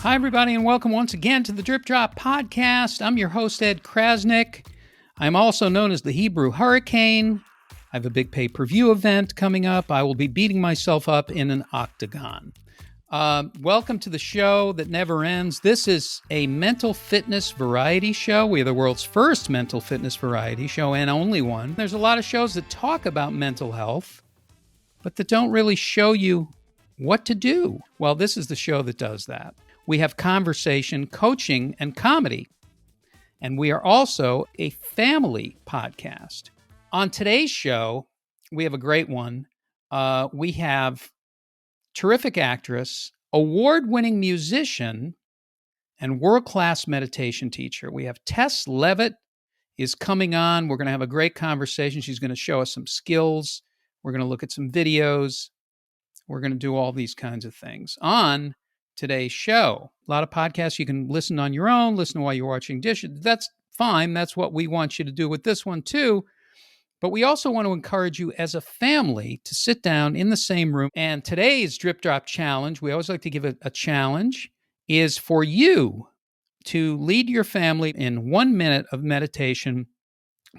Hi, everybody, and welcome once again to the Drip Drop Podcast. I'm your host, Ed Krasnick. I'm also known as the Hebrew Hurricane. I have a big pay-per-view event coming up. I will be beating myself up in an octagon. Welcome to the show that never ends. This is a mental fitness variety show. We are the world's first mental fitness variety show and only one. There's a lot of shows that talk about mental health, but that don't really show you what to do. Well, this is the show that does that. We have conversation, coaching, and comedy. And we are also a family podcast. On today's show, we have a great one. We have terrific actress, award-winning musician, and world-class meditation teacher. We have Taes Leavitt is coming on. We're going to have a great conversation. She's going to show us some skills. We're going to look at some videos. We're going to do all these kinds of things on today's show. A lot of podcasts you can listen on your own, listen while you're watching dishes. That's fine. That's what we want you to do with this one too. But we also want to encourage you as a family to sit down in the same room. And today's Drip Drop Challenge, we always like to give it a challenge, is for you to lead your family in 1 minute of meditation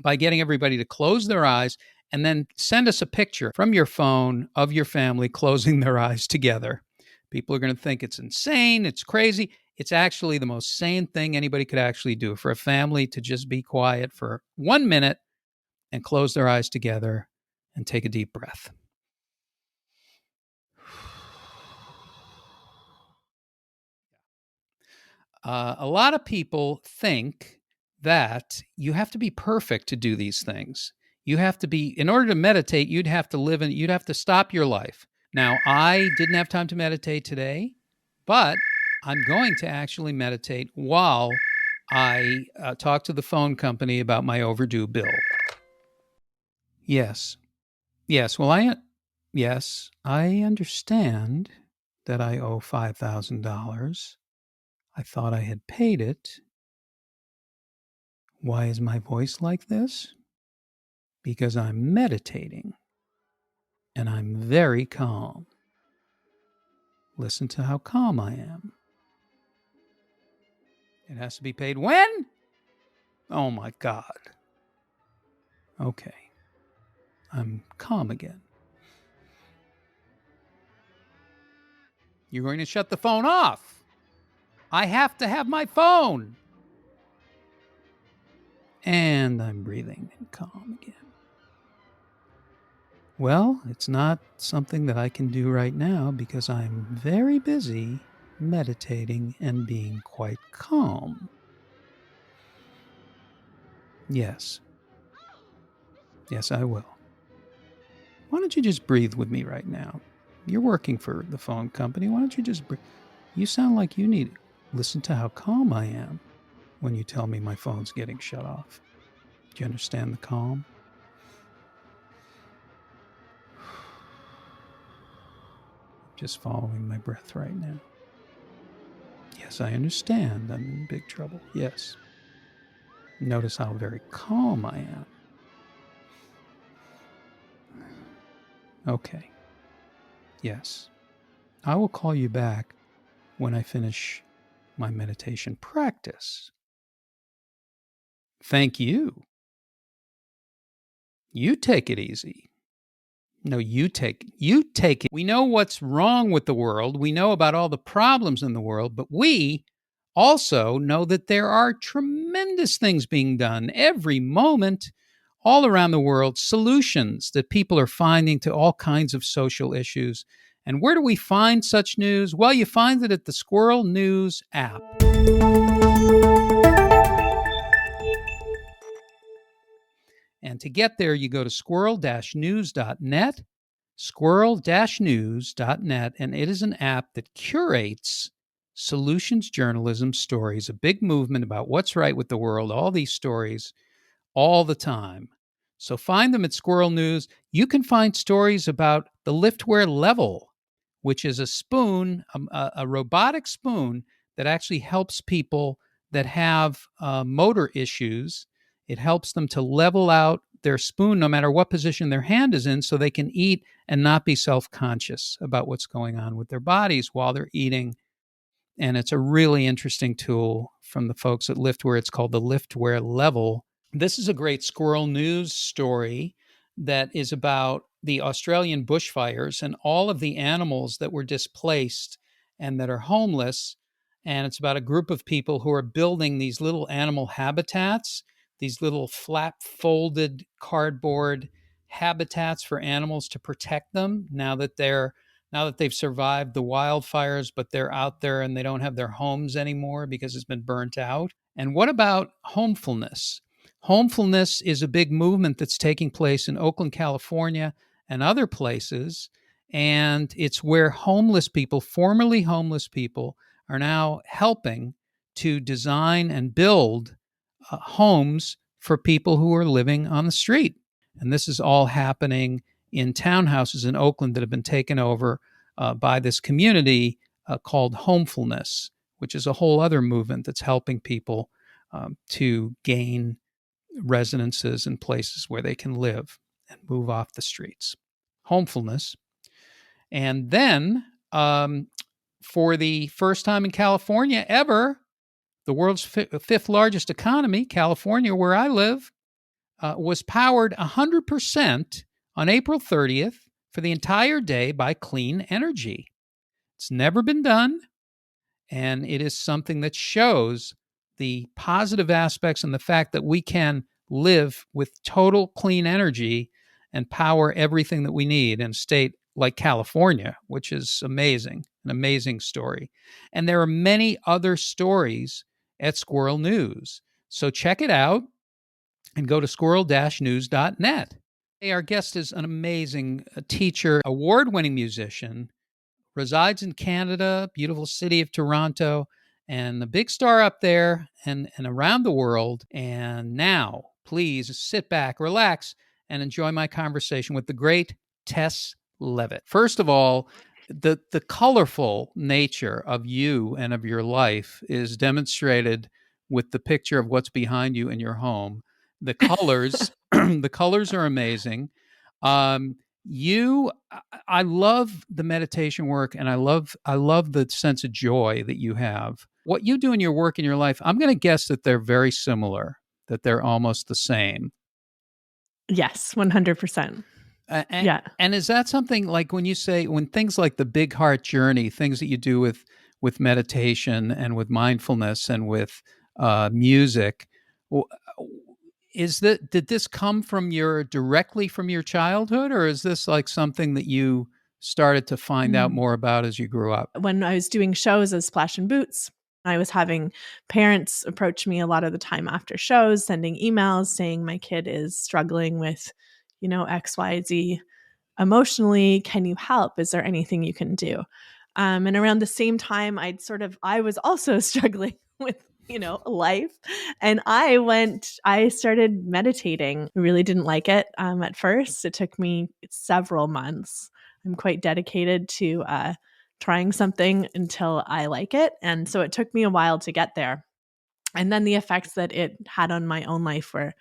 by getting everybody to close their eyes and then send us a picture from your phone of your family closing their eyes together. People are going to think it's insane, it's crazy. It's actually the most sane thing anybody could actually do for a family to just be quiet for 1 minute and close their eyes together and take a deep breath. A lot of people think that you have to be perfect to do these things. You have to be, in order to meditate, you'd have to stop your life. Now, I didn't have time to meditate today, but I'm going to actually meditate while I talk to the phone company about my overdue bill. Yes. Well, I understand that I owe $5,000. I thought I had paid it. Why is my voice like this? Because I'm meditating. And I'm very calm. Listen to how calm I am. It has to be paid when? Oh my God. Okay. I'm calm again. You're going to shut the phone off. I have to have my phone. And I'm breathing and calm again. Well, it's not something that I can do right now because I'm very busy meditating and being quite calm. Yes, I will. Why don't you just breathe with me right now? You're working for the phone company. Why don't you just breathe? You sound like you need it. Listen to how calm I am when you tell me my phone's getting shut off. Do you understand the calm? Just following my breath right now. Yes, I understand. I'm in big trouble. Yes. Notice how very calm I am. Okay. Yes. I will call you back when I finish my meditation practice. Thank you. You take it easy. No, you take it. We know what's wrong with the world. We know about all the problems in the world, but we also know that there are tremendous things being done every moment all around the world, solutions that people are finding to all kinds of social issues. And where do we find such news? Well, you find it at the Squirrel News app. And to get there, you go to squirrel-news.net, squirrel-news.net, and it is an app that curates solutions journalism stories, a big movement about what's right with the world, all these stories, all the time. So find them at Squirrel News. You can find stories about the Liftware Level, which is a spoon, a robotic spoon that actually helps people that have motor issues. It helps them to level out their spoon no matter what position their hand is in so they can eat and not be self-conscious about what's going on with their bodies while they're eating And it's a really interesting tool from the folks at Liftware. It's called the Liftware Level. This is a great Squirrel News story that is about the Australian bushfires and all of the animals that were displaced and that are homeless. And it's about a group of people who are building these little animal habitats, these little flap folded cardboard habitats for animals to protect them now that they've survived the wildfires, but they're out there and they don't have their homes anymore because it's been burnt out. And what about homefulness? Homefulness is a big movement that's taking place in Oakland, California, and other places. And it's where homeless people, formerly homeless people, are now helping to design and build homes for people who are living on the street. And this is all happening in townhouses in Oakland that have been taken over by this community called Homefulness, which is a whole other movement that's helping people to gain residences and places where they can live and move off the streets. Homefulness. And then, for the first time in California ever, the world's fifth largest economy, California, where I live, was powered 100% on April 30th for the entire day by clean energy. It's never been done, and it is something that shows the positive aspects and the fact that we can live with total clean energy and power everything that we need in a state like California, which is amazing, an amazing story. And there are many other stories at Squirrel News. So check it out and go to squirrel-news.net. Hey, our guest is an amazing teacher, award-winning musician, resides in Canada, beautiful city of Toronto, and the big star up there and around the world. And now, please sit back, relax, and enjoy my conversation with the great Taes Leavitt. First of all, the colorful nature of you and of your life is demonstrated with the picture of what's behind you in your home. The colors, the colors are amazing. You, I love the meditation work, and I love the sense of joy that you have. What you do in your work in your life, I'm going to guess that they're very similar, that they're almost the same. Yes, 100%. Yeah. And is that something like when things like the Big Heart Journey, things that you do with meditation and with mindfulness and with music, did this come directly from your childhood, or is this like something that you started to find out more about as you grew up? When I was doing shows as Splash and Boots, I was having parents approach me a lot of the time after shows, sending emails saying my kid is struggling with, XYZ emotionally. Can you help? Is there anything you can do? And around the same time, I was also struggling with, life. And I started meditating. I really didn't like it at first. It took me several months. I'm quite dedicated to trying something until I like it. And so it took me a while to get there. And then the effects that it had on my own life were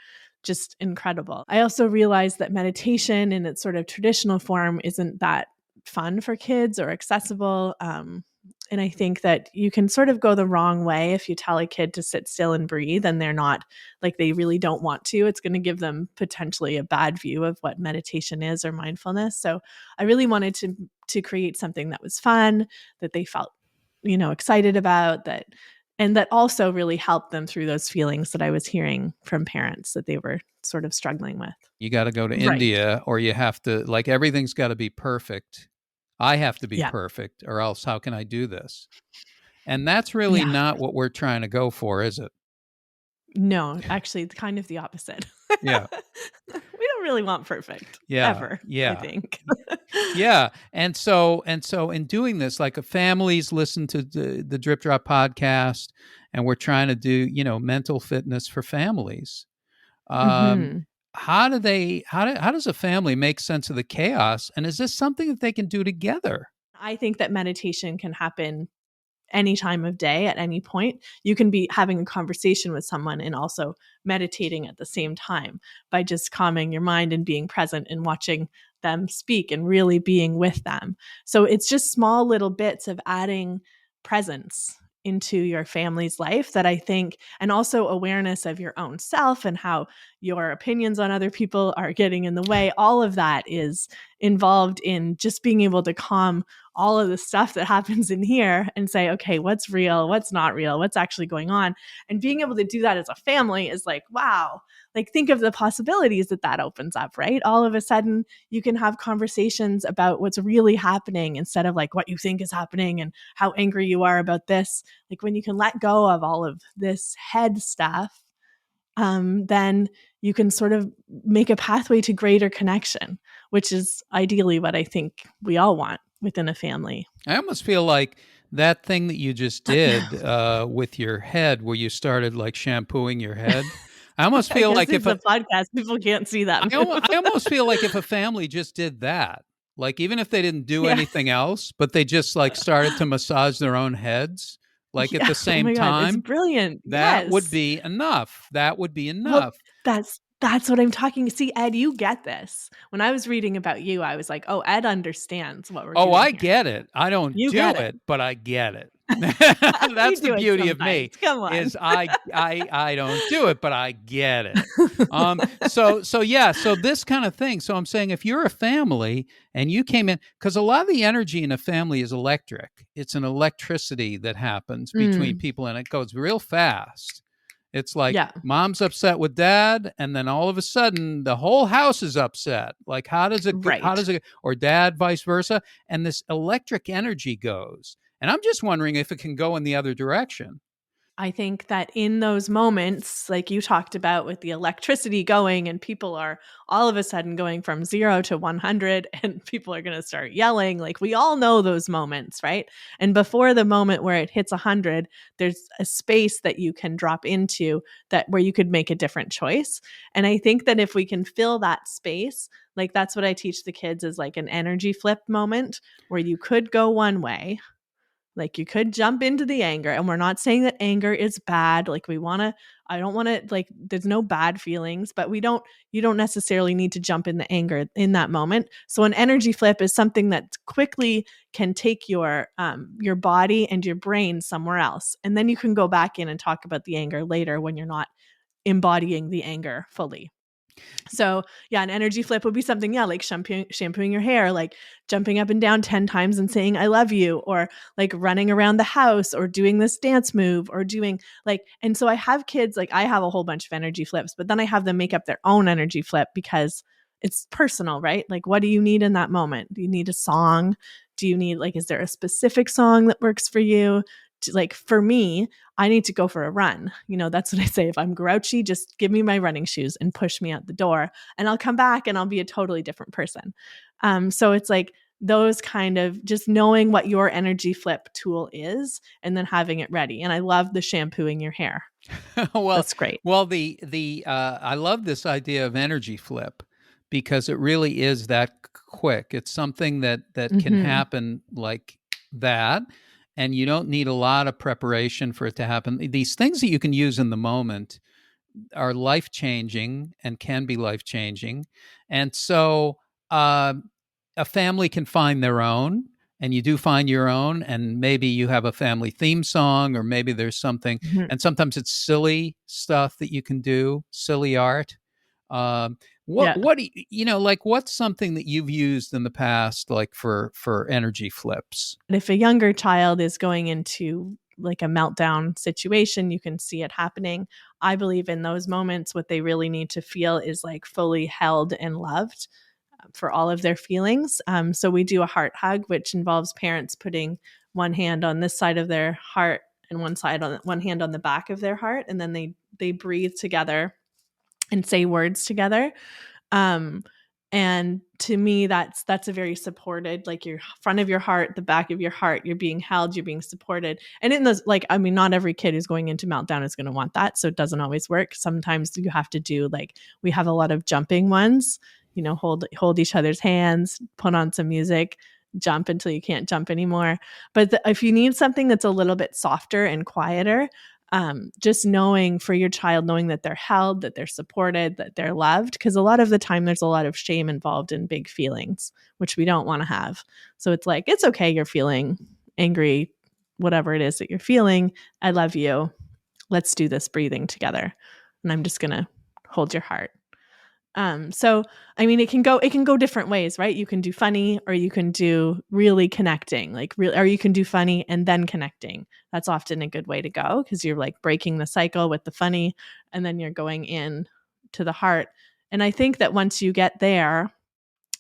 just incredible. I also realized that meditation in its sort of traditional form isn't that fun for kids or accessible. And I think that you can sort of go the wrong way if you tell a kid to sit still and breathe and they're not, like, they really don't want to. It's going to give them potentially a bad view of what meditation is or mindfulness. So I really wanted to create something that was fun, that they felt, excited about, and that also really helped them through those feelings that I was hearing from parents that they were sort of struggling with. You got to go to India, or you have to, like, everything's got to be perfect. I have to be perfect, or else how can I do this? And that's really not what we're trying to go for, is it? No, actually, it's kind of the opposite. Yeah. We don't really want perfect ever, I think. Yeah. And so in doing this, like, families listen to the Drip Drop podcast, and we're trying to do, mental fitness for families. How does a family make sense of the chaos? And is this something that they can do together? I think that meditation can happen any time of day at any point. You can be having a conversation with someone and also meditating at the same time by just calming your mind and being present and watching them speak and really being with them. So it's just small little bits of adding presence into your family's life that I think, and also awareness of your own self and how your opinions on other people are getting in the way. All of that is involved in just being able to calm all of the stuff that happens in here and say, okay, what's real? What's not real? What's actually going on? And being able to do that as a family is like, wow, like think of the possibilities that that opens up, right? All of a sudden you can have conversations about what's really happening instead of like what you think is happening and how angry you are about this. Like when you can let go of all of this head stuff, then you can sort of make a pathway to greater connection, which is ideally what I think we all want within a family. I almost feel like that thing that you just did with your head, where you started like shampooing your head. I almost I feel guess like it's a podcast. People can't see that. I almost feel like if a family just did that, like even if they didn't do Yeah. anything else, but they just like started to massage their own heads, like at Yeah. the Oh same my God. It's time, brilliant. that would Yes. be enough. That would be Well, enough. that's what I'm talking. See, Ed, you get this. When I was reading about you, I was like, oh, Ed understands what we're Oh, doing I here. get it. I don't You do get it. it, but I get it. You That's the do it beauty of sometimes. me, Come on. is I don't do it, but I get it. So yeah, so this kind of thing. So I'm saying if you're a family and you came in, because a lot of the energy in a family is electric. It's an electricity that happens between Mm, people, and it goes real fast. It's like yeah. mom's upset with dad, and then all of a sudden the whole house is upset. Like how Right. does it, or dad vice versa, and this electric energy goes. And I'm just wondering if it can go in the other direction. I think that in those moments, like you talked about with the electricity going, and people are all of a sudden going from 0 to 100, and people are going to start yelling. Like we all know those moments, right? And before the moment where it hits 100, there's a space that you can drop into that where you could make a different choice. And I think that if we can fill that space, like that's what I teach the kids is like an energy flip moment where you could go one way, like you could jump into the anger, and we're not saying that anger is bad. Like I don't want to, like, there's no bad feelings, but you don't necessarily need to jump in the anger in that moment. So an energy flip is something that quickly can take your body and your brain somewhere else. And then you can go back in and talk about the anger later when you're not embodying the anger fully. So yeah, an energy flip would be something, yeah, like shampooing your hair, like jumping up and down 10 times and saying, I love you, or like running around the house or doing this dance move or doing like, and so I have kids, like I have a whole bunch of energy flips, but then I have them make up their own energy flip because it's personal, right? Like, what do you need in that moment? Do you need a song? Do you need, like, is there a specific song that works for you? Like for me, I need to go for a run. You know, that's what I say. If I'm grouchy, just give me my running shoes and push me out the door, and I'll come back and I'll be a totally different person. So it's like those kind of just knowing what your energy flip tool is and then having it ready. And I love the shampooing your hair. well, That's great. the I love this idea of energy flip, because it really is that quick. It's something that can Hmm. happen like that, and you don't need a lot of preparation for it to happen. These things that you can use in the moment are life changing and can be life changing, and so uh, a family can find their own, and you do find your own, and maybe you have a family theme song, or maybe there's something, Hmm. and sometimes it's silly stuff that you can do, silly art. um, Yeah. what like what's something that you've used in the past, like for energy flips? And if a younger child is going into like a meltdown situation, you can see it happening. I believe in those moments, what they really need to feel is like fully held and loved for all of their feelings. So we do a heart hug, which involves parents putting one hand on this side of their heart and one hand on the back of their heart, and then they breathe together and say words together. Um, and to me, that's a very supported, like your front of your heart, the back of your heart, you're being held, you're being supported. And in those, like, I mean, not every kid who's going into meltdown is going to want that. So it doesn't always work. Sometimes you have to do, like, we have a lot of jumping ones, you know, hold each other's hands, put on some music, jump until you can't jump anymore. But if you need something that's a little bit softer and quieter, just knowing for your child, knowing that they're held, that they're supported, that they're loved. Because a lot of the time there's a lot of shame involved in big feelings, which we don't want to have. So it's like, it's okay, you're feeling angry. whatever it is that you're feeling. I love you. Let's do this breathing together. And I'm just going to hold your heart. So I mean, it can go different ways, right? You can do funny, or you can do really connecting, or you can do funny and then connecting. That's often a good way to go, because you're like breaking the cycle with the funny, and then you're going in to the heart. And I think that once you get there,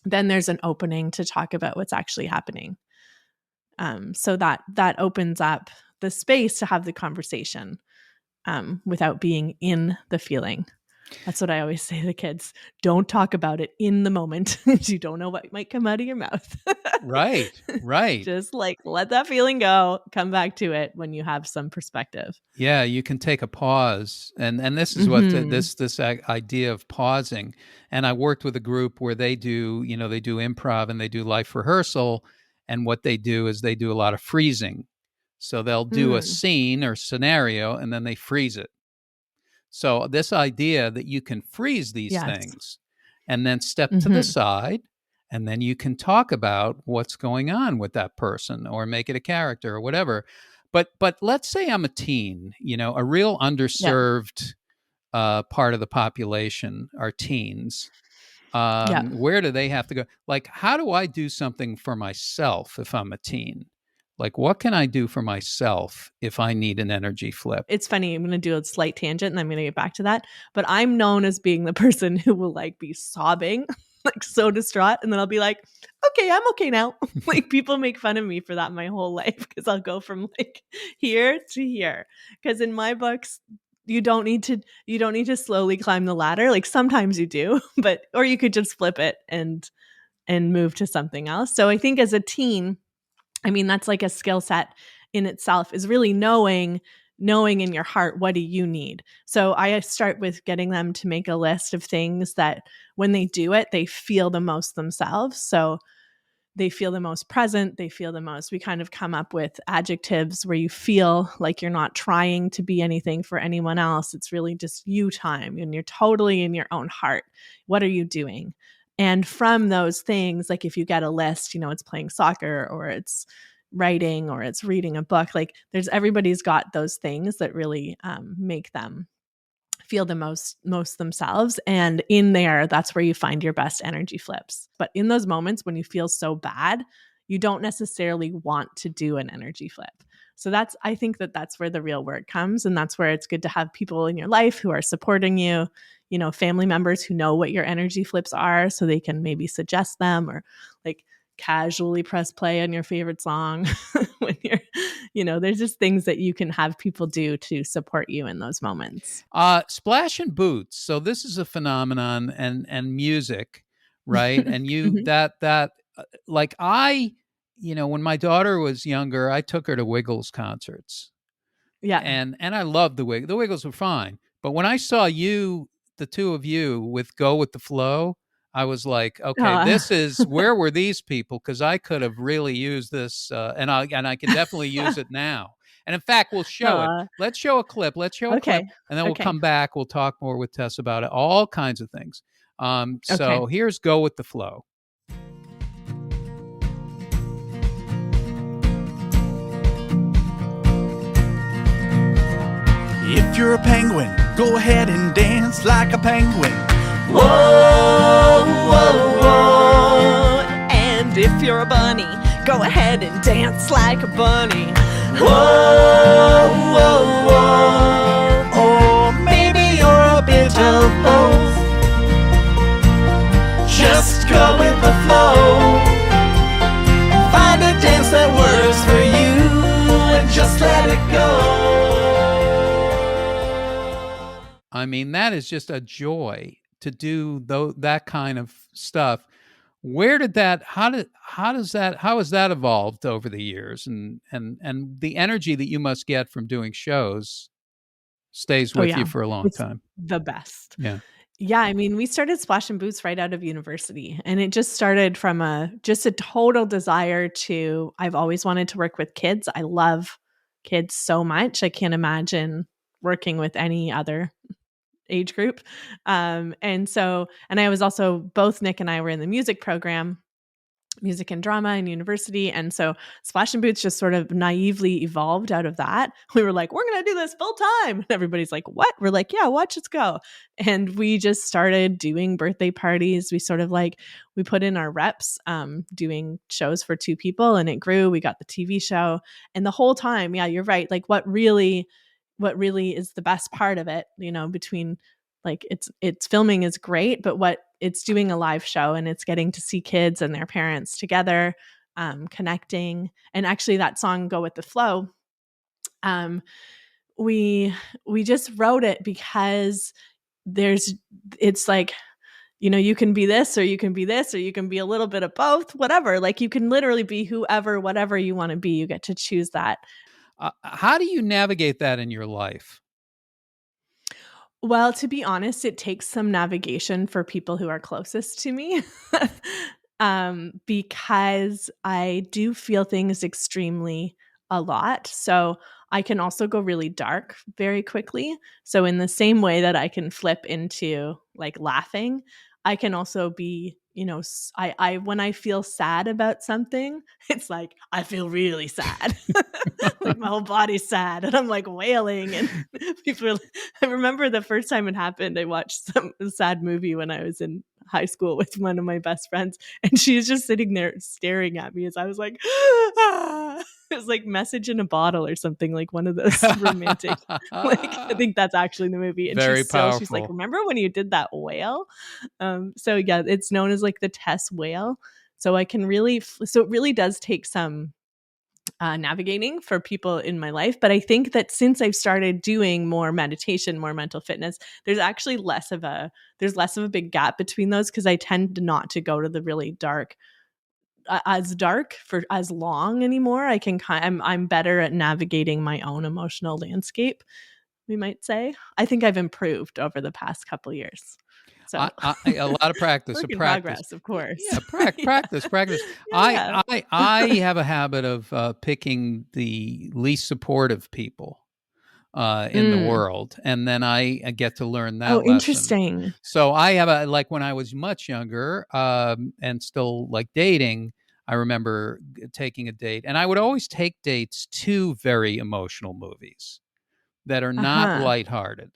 then there's an opening to talk about what's actually happening. So that opens up the space to have the conversation without being in the feeling. That's what I always say to the kids. Don't talk about it in the moment. You don't know what might come out of your mouth. Right. Just like let that feeling go. Come back to it when you have some perspective. Yeah, you can take a pause, and this is what Mm-hmm. this idea of pausing. And I worked with a group where they do improv and they do life rehearsal, and what they do is they do a lot of freezing. So they'll do a scene or scenario, and then they freeze it. So this idea that you can freeze these Yes. things and then step to the side, and then you can talk about what's going on with that person or make it a character or whatever. But let's say I'm a teen, a real underserved part of the population are teens. Where do they have to go? Like, how do I do something for myself if I'm a teen? Like, what can I do for myself if I need an energy flip? It's funny. I'm going to do a slight tangent and I'm going to get back to that. But I'm known as being the person who will like be sobbing, like so distraught. And then I'll be like, okay, I'm okay now. Like people make fun of me for that my whole life, because I'll go from like here to here. Because in my books, you don't need to slowly climb the ladder. Like sometimes you do, or you could just flip it and move to something else. So I think as a teen, I mean, that's like a skill set in itself, is really knowing in your heart, what do you need? So I start with getting them to make a list of things that when they do it, they feel the most themselves. So they feel the most present, they feel the most, we kind of come up with adjectives where you feel like you're not trying to be anything for anyone else. It's really just you time, and you're totally in your own heart. What are you doing? And from those things, like if you get a list, it's playing soccer, or it's writing, or it's reading a book, like everybody's got those things that really make them feel the most themselves. And in there, that's where you find your best energy flips. But in those moments when you feel so bad, you don't necessarily want to do an energy flip. So I think that's where the real work comes. And that's where it's good to have people in your life who are supporting you, family members who know what your energy flips are, so they can maybe suggest them, or like casually press play on your favorite song when you're, there's just things that you can have people do to support you in those moments. Splash and boots. So this is a phenomenon, and music, right? And you like when my daughter was younger, I took her to Wiggles concerts. Yeah. And I loved the Wiggles. The Wiggles were fine. But when I saw the two of you with Go With the Flow, I was like, okay, this is, where were these people? Because I could have really used this, and I can definitely use it now. And in fact, we'll show it. Let's show a clip. Okay. And then we'll come back. We'll talk more with Tess about it. All kinds of things. So here's Go With the Flow. If you're a penguin, go ahead and dance like a penguin. Whoa, whoa, whoa. And if you're a bunny, go ahead and dance like a bunny. Whoa, whoa, whoa. Or maybe you're a bit of both. Just go with the flow. Find a dance that works for you and just let it go. I mean, that is just a joy to do that kind of stuff. Where did that? How has that evolved over the years? And the energy that you must get from doing shows stays with you for a long time. The best. Yeah. Yeah, I mean, we started Splash and Boots right out of university, and it just started from a total desire to. I've always wanted to work with kids. I love kids so much. I can't imagine working with any other age group. And I was also, both Nick and I were in the music program. music and drama in university. And so Splash and Boots just sort of naively evolved out of that. We were like, we're going to do this full time. And everybody's like, what? We're like, yeah, watch us go. And we just started doing birthday parties. We sort of like, we put in our reps doing shows for 2 people, and it grew. We got the TV show. And the whole time, yeah, you're right. Like what really is the best part of it, you know, between like it's filming is great, but what it's doing a live show, and it's getting to see kids and their parents together, connecting. And actually that song Go With the Flow, we just wrote it because it's like, you know, you can be this or you can be this or you can be a little bit of both, whatever. Like you can literally be whoever, whatever you want to be. You get to choose that. How do you navigate that in your life? Well, to be honest, it takes some navigation for people who are closest to me, because I do feel things extremely a lot. So I can also go really dark very quickly. So in the same way that I can flip into like laughing, I can also be, you know, I when I feel sad about something, it's like I feel really sad. Like my whole body's sad and I'm like wailing, and people are, I remember the first time it happened, I watched some sad movie when I was in high school with one of my best friends, and she's just sitting there staring at me as I was like, ah. It was like Message in a Bottle or something, like one of those romantic, like I think that's actually the movie. And Very she's like, powerful. remember when you did that whale? So yeah, it's known as like the Taes whale. So I can really, so it really does take some navigating for people in my life. But I think that since I've started doing more meditation, more mental fitness, there's actually less of a big gap between those, because I tend not to go to the really dark for as long anymore. I can I'm better at navigating my own emotional landscape, we might say. I think I've improved over the past couple years. So a lot of practice. work in progress, of course. Yeah, practice. Yeah. I have a habit of picking the least supportive people in the world, and then I get to learn that Oh, lesson. interesting. So I have like when I was much younger and still like dating, I remember taking a date, and I would always take dates to very emotional movies that are not lighthearted.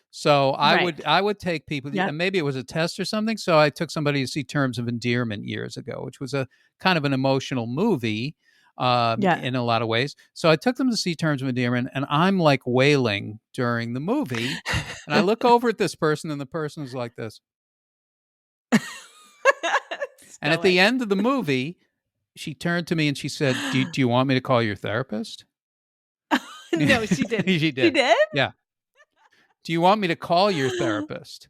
So Right. I would take people, Yep. and maybe it was a test or something. So I took somebody to see Terms of Endearment years ago, which was a kind of an emotional movie Yeah. in a lot of ways. So I took them to see Terms of Endearment, and I'm like wailing during the movie. And I look over at this person, and the person is like this. And at the end of the movie, she turned to me and she said, do you want me to call your therapist? No, she didn't. She did. She did? Yeah. Do you want me to call your therapist?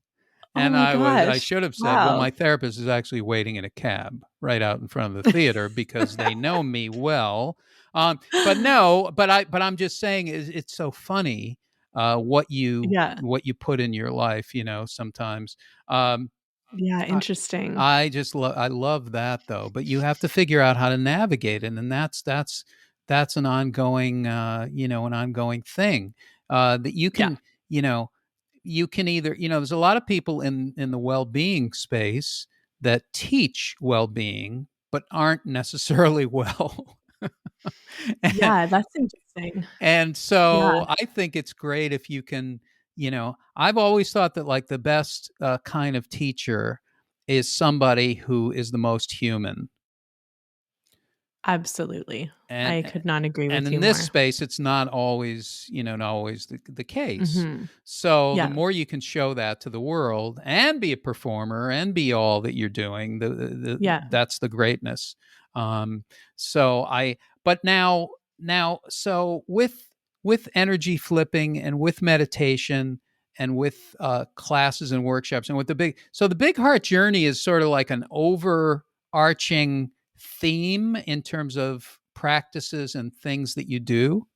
Oh And my I gosh. should have said, well, Wow. my therapist is actually waiting in a cab right out in front of the theater because they know me well. But I'm just saying it's so funny what you Yeah. put in your life, you know, sometimes. Um, Yeah, I, interesting. I love that though, but you have to figure out how to navigate it, and that's an ongoing an ongoing thing that you Yeah. can you can either there's a lot of people in the well-being space that teach well-being but aren't necessarily well. and, Yeah, that's interesting. and Yeah, so I think it's great if you can, I've always thought that like the best kind of teacher is somebody who is the most human. absolutely. And I could not agree and with in you this more. space, it's not always, not always the case. Mhm. So the Yeah. more you can show that to the world and be a performer and be all that you're doing, Yeah. that's the greatness. Um, so I, but so with energy flipping and with meditation and with classes and workshops and with the big heart journey is sort of like an overarching theme in terms of practices and things that you do.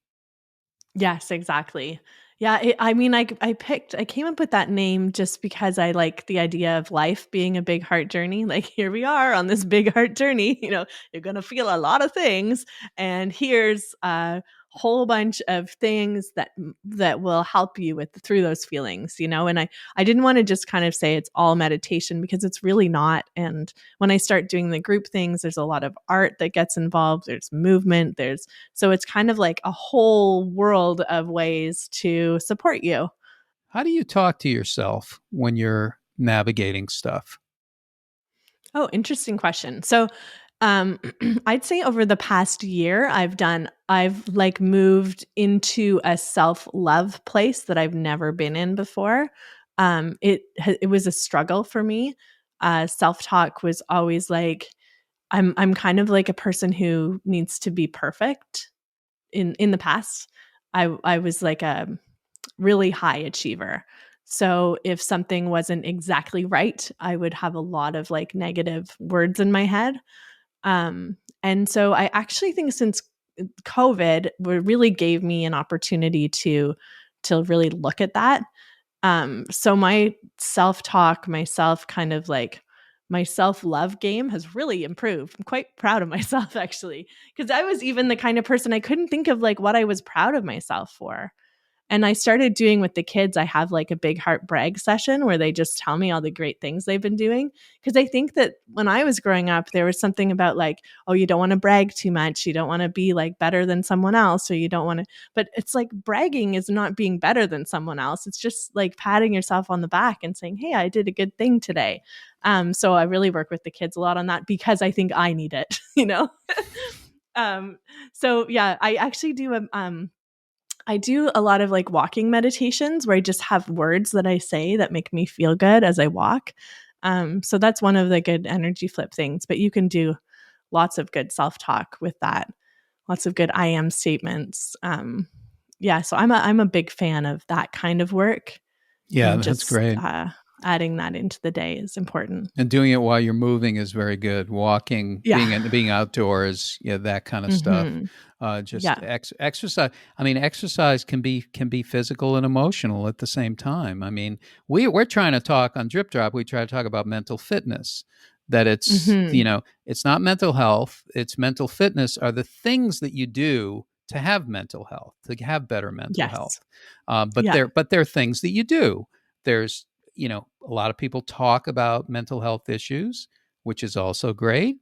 Yes, exactly. Yeah, I mean, I came up with that name just because I like the idea of life being a big heart journey. Like here we are on this big heart journey, you know, you're going to feel a lot of things, and here's whole bunch of things that will help you through those feelings, and I didn't want to just kind of say it's all meditation, because it's really not. And when I start doing the group things, there's a lot of art that gets involved, there's movement, so it's kind of like a whole world of ways to support you. How do you talk to yourself when you're navigating stuff? Oh, interesting question. So, I'd say over the past year, I've like moved into a self-love place that I've never been in before. It was a struggle for me. Self-talk was always like, I'm kind of like a person who needs to be perfect. In the past, I was like a really high achiever. So if something wasn't exactly right, I would have a lot of like negative words in my head. And so I actually think since COVID really gave me an opportunity to really look at that. So my self-talk, my self-love game has really improved. I'm quite proud of myself actually, because I was even the kind of person I couldn't think of like what I was proud of myself for. And I started doing with the kids, I have like a big heart brag session where they just tell me all the great things they've been doing. Because I think that when I was growing up, there was something about like, oh, you don't want to brag too much. You don't want to be like better than someone else, or you don't want to. But it's like bragging is not being better than someone else. It's just like patting yourself on the back and saying, hey, I did a good thing today. So I really work with the kids a lot on that because I think I need it, So yeah, I actually do I do a lot of like walking meditations where I just have words that I say that make me feel good as I walk. So that's one of the good energy flip things, but you can do lots of good self-talk with that. Lots of good I am statements. So I'm a big fan of that kind of work. Yeah, And that's just great. adding that into the day is important. And doing it while you're moving is very good. Walking, Yeah. being outdoors, that kind of stuff. Exercise. I mean, exercise can be physical and emotional at the same time. I mean, we're trying to talk on Drip Drop. We try to talk about mental fitness. That it's it's not mental health. It's mental fitness are the things that you do to have mental health, to have better mental health. But they're things that you do. There's a lot of people talk about mental health issues, which is also great.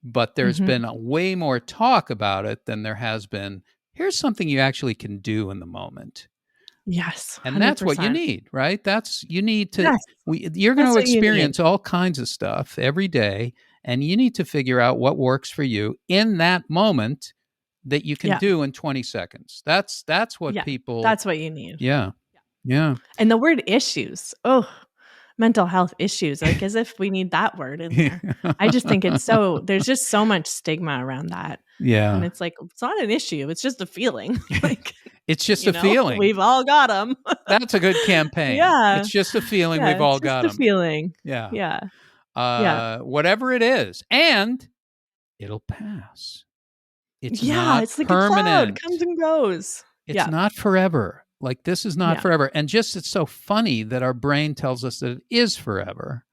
But there's been way more talk about it than there has been. Here's something you actually can do in the moment. Yes. 100%. And that's what you need, right? You need to, Yes, you're going to experience all kinds of stuff every day. And you need to figure out what works for you in that moment that you can do in 20 seconds. That's what people. That's what you need. Yeah. Yeah. And the word issues. Oh, mental health issues, like as if we need that word in there. I just think there's just so much stigma around that. Yeah. And it's like, it's not an issue. It's just a feeling. Like, it's just a feeling. We've all got them. That's a good campaign. Yeah. It's just a feeling. We've all got them. It's just a feeling. Yeah. Yeah. Whatever it is. And it'll pass. It's like permanent. a cloud, comes and goes. It's not forever. Like this is not forever. And just it's so funny that our brain tells us that it is forever.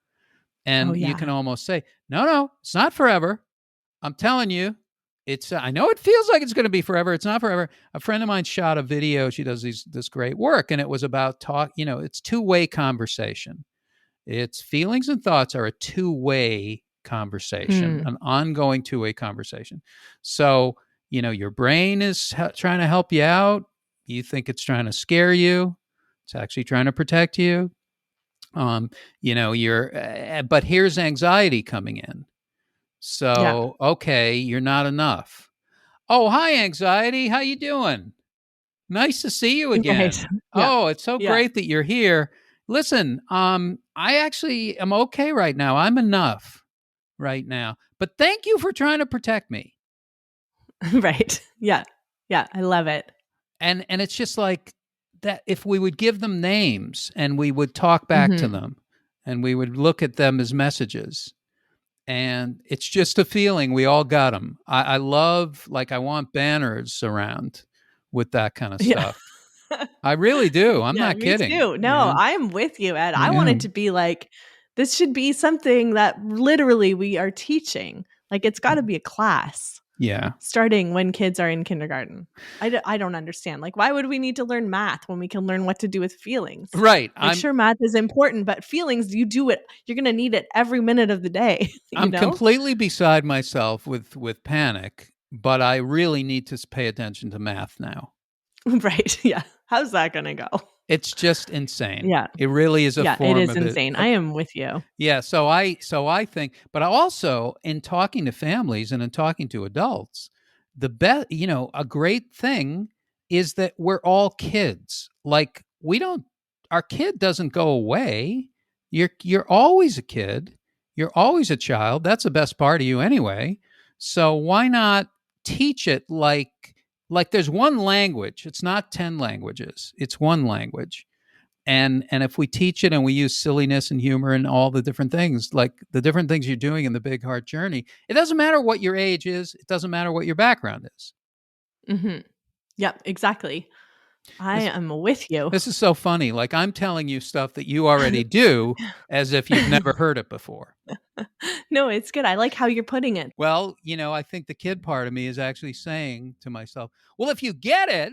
And you can almost say, no, it's not forever. I'm telling you, I know it feels like it's going to be forever. It's not forever. A friend of mine shot a video. She does this great work. And it was about it's two-way conversation. It's feelings and thoughts are a two-way conversation, an ongoing two-way conversation. So, your brain is trying to help you out. You think it's trying to scare you. It's actually trying to protect you. But here's anxiety coming in. So, okay, you're not enough. Oh, hi, anxiety. How you doing? Nice to see you again. Right. Oh, it's so great that you're here. Listen, I actually am okay right now. I'm enough right now. But thank you for trying to protect me. Right. Yeah. Yeah. I love it. And it's just like that. If we would give them names and we would talk back to them and we would look at them as messages, and it's just a feeling. We all got them. I love, I want banners around with that kind of stuff. I really do. I'm not kidding. Me too. No, I'm with you, Ed. I want it to be like, this should be something that literally we are teaching. Like it's got to be a class. Yeah. starting when kids are in kindergarten. I don't understand. Like, why would we need to learn math when we can learn what to do with feelings? Right. Like, sure, math is important, but feelings, you do it. You're going to need it every minute of the day. I'm completely beside myself with panic, but I really need to pay attention to math now. Right. Yeah. How's that going to go? It's just insane. Yeah. It really is a form it is of insane. I am with you. Yeah, so I think, but also in talking to families and in talking to adults, the best, a great thing is that we're all kids. Like our kid doesn't go away. You're always a kid. You're always a child. That's the best part of you anyway. So why not teach it like there's one language. It's not 10 languages. It's one language. And if we teach it and we use silliness and humor and all the different things, like the different things you're doing in the Big Heart Journey, it doesn't matter what your age is. It doesn't matter what your background is. Mm-hmm. Yep, exactly. I am with you. This is so funny. Like I'm telling you stuff that you already do as if you've never heard it before. No, it's good. I like how you're putting it. Well, I think the kid part of me is actually saying to myself, well, if you get it,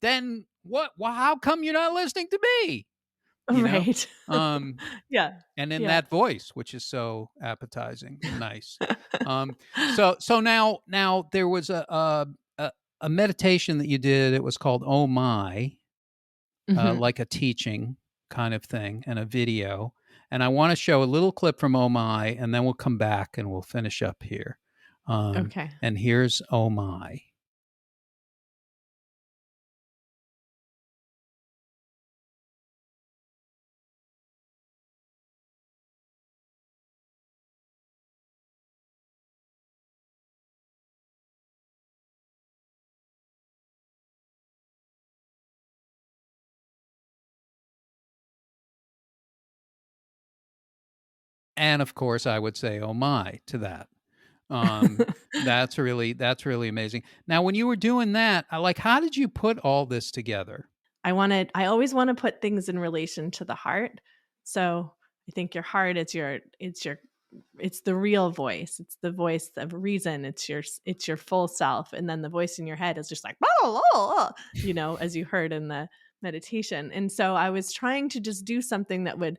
then what? Well, how come you're not listening to me? Right. Yeah. And in that voice, which is so appetizing and nice. So now there was a meditation that you did. It was called Oh My, like a teaching kind of thing, and a video. And I want to show a little clip from Oh My, and then we'll come back and we'll finish up here. Okay. And here's Oh My. And of course, I would say, "Oh my," to that. That's really amazing. Now, when you were doing that, how did you put all this together? I always want to put things in relation to the heart. So I think your heart, it's the real voice. It's the voice of reason. It's your full self. And then the voice in your head is just like, blah, blah, blah, as you heard in the meditation. And so I was trying to just do something that would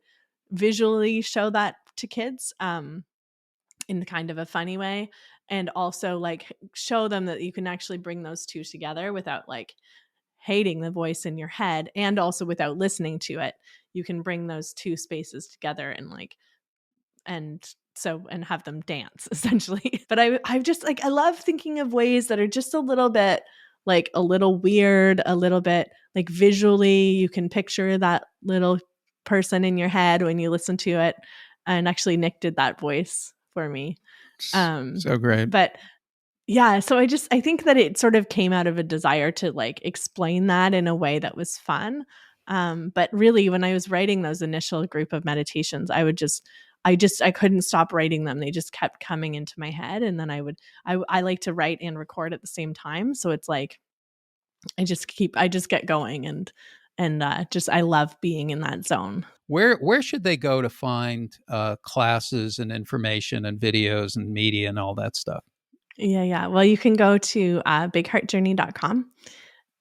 visually show that to kids, in kind of a funny way. And also show them that you can actually bring those two together without hating the voice in your head, and also without listening to it. You can bring those two spaces together and have them dance essentially. But I just I love thinking of ways that are just a little bit a little weird, a little bit visually you can picture that little person in your head when you listen to it. And actually Nick did that voice for me. So great. But yeah, so I think that it sort of came out of a desire to explain that in a way that was fun. But really, when I was writing those initial group of meditations, I couldn't stop writing them. They just kept coming into my head. And then I like to write and record at the same time. So it's I just get going and I love being in that zone. Where should they go to find classes and information and videos and media and all that stuff? Yeah. Well, you can go to bigheartjourney.com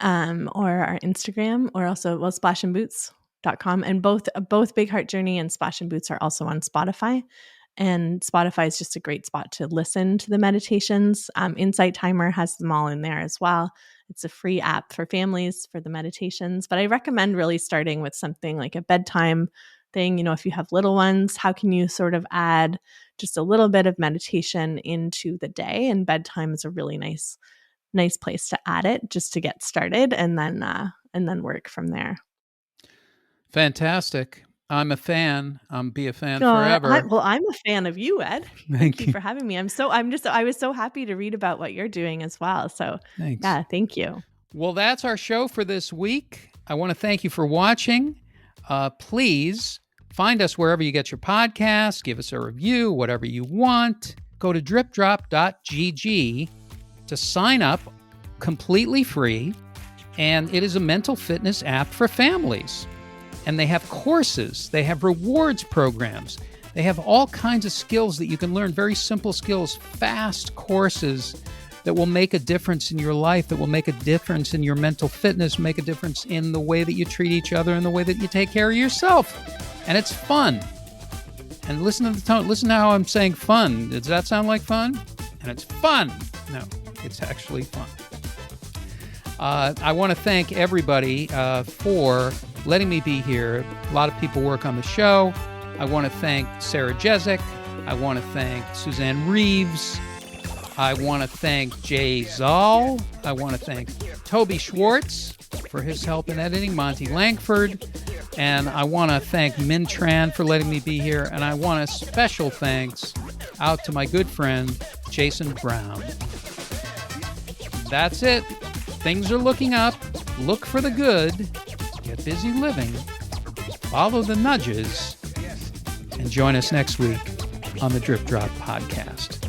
or our Instagram, or also splashandboots.com. And both Big Heart Journey and Splash and Boots are also on Spotify. And Spotify is just a great spot to listen to the meditations. Insight Timer has them all in there as well. It's a free app for families for the meditations. But I recommend really starting with something like a bedtime thing. If you have little ones, how can you sort of add just a little bit of meditation into the day? And bedtime is a really nice place to add it just to get started, and then work from there. Fantastic. I'm a fan. Be a fan forever. I'm a fan of you, Ed. Thank you for having me. I was so happy to read about what you're doing as well. So thanks. Yeah, thank you. Well, that's our show for this week. I want to thank you for watching. Please find us wherever you get your podcasts. Give us a review, whatever you want. Go to dripdrop.gg to sign up, completely free. And it is a mental fitness app for families. And they have courses, they have rewards programs, they have all kinds of skills that you can learn, very simple skills, fast courses that will make a difference in your life, that will make a difference in your mental fitness, make a difference in the way that you treat each other and the way that you take care of yourself. And it's fun. And listen to the tone. Listen to how I'm saying fun. Does that sound like fun? And it's fun. No, it's actually fun. I want to thank everybody for letting me be here. A lot of people work on the show. I want to thank Sarah Jezik. I want to thank Suzanne Reeves. I want to thank Jay Zoll. I want to thank Toby Schwartz for his help in editing, Monty Langford. And I want to thank Min Tran for letting me be here. And I want a special thanks out to my good friend, Jason Brown. That's it. Things are looking up. Look for the good. Get busy living. Follow the nudges. And join us next week on the Drip Drop Podcast.